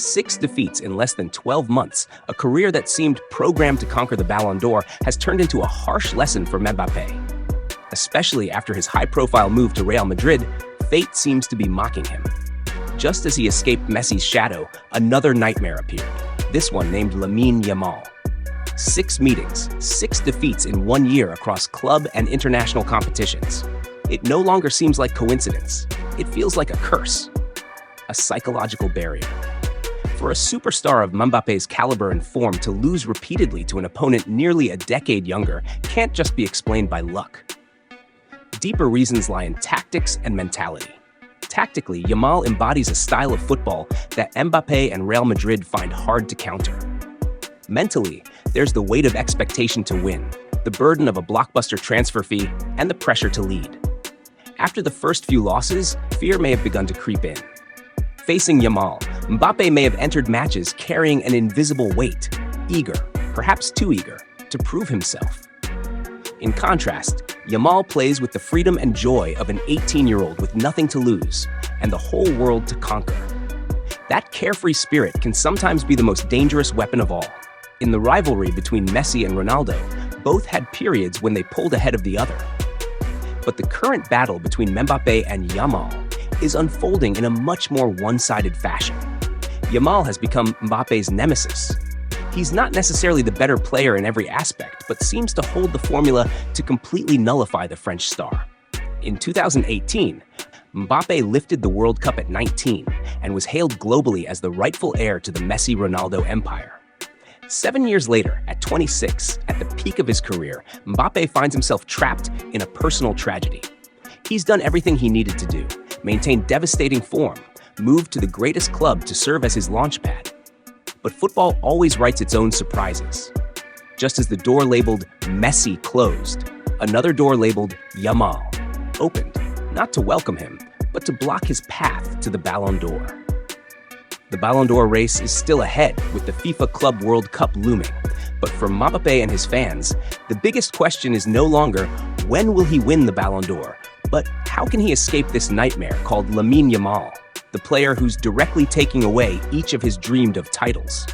6 defeats in less than 12 months, a career that seemed programmed to conquer the Ballon d'Or, has turned into a harsh lesson for Mbappé. Especially after his high-profile move to Real Madrid, fate seems to be mocking him. Just as he escaped Messi's shadow, another nightmare appeared, this one named Lamine Yamal. 6 meetings, 6 defeats in 1 year across club and international competitions. It no longer seems like coincidence. It feels like a curse, a psychological barrier. For a superstar of Mbappe's caliber and form to lose repeatedly to an opponent nearly a decade younger can't just be explained by luck. Deeper reasons lie in tactics and mentality. Tactically, Yamal embodies a style of football that Mbappé and Real Madrid find hard to counter. Mentally, there's the weight of expectation to win, the burden of a blockbuster transfer fee, and the pressure to lead. After the first few losses, fear may have begun to creep in. Facing Yamal, Mbappé may have entered matches carrying an invisible weight, eager, perhaps too eager, to prove himself. In contrast, Yamal plays with the freedom and joy of an 18-year-old with nothing to lose and the whole world to conquer. That carefree spirit can sometimes be the most dangerous weapon of all. In the rivalry between Messi and Ronaldo, both had periods when they pulled ahead of the other. But the current battle between Mbappé and Yamal is unfolding in a much more one-sided fashion. Yamal has become Mbappe's nemesis. He's not necessarily the better player in every aspect, but seems to hold the formula to completely nullify the French star. In 2018, Mbappé lifted the World Cup at 19 and was hailed globally as the rightful heir to the Messi-Ronaldo empire. 7 years later, at 26, at the peak of his career, Mbappé finds himself trapped in a personal tragedy. He's done everything he needed to do, maintained devastating form, moved to the greatest club to serve as his launchpad. But football always writes its own surprises. Just as the door labeled Messi closed, another door labeled Yamal opened, not to welcome him, but to block his path to the Ballon d'Or. The Ballon d'Or race is still ahead with the FIFA Club World Cup looming. But for Mbappé and his fans, the biggest question is no longer when will he win the Ballon d'Or, but how can he escape this nightmare called Lamine Yamal, the player who's directly taking away each of his dreamed of titles?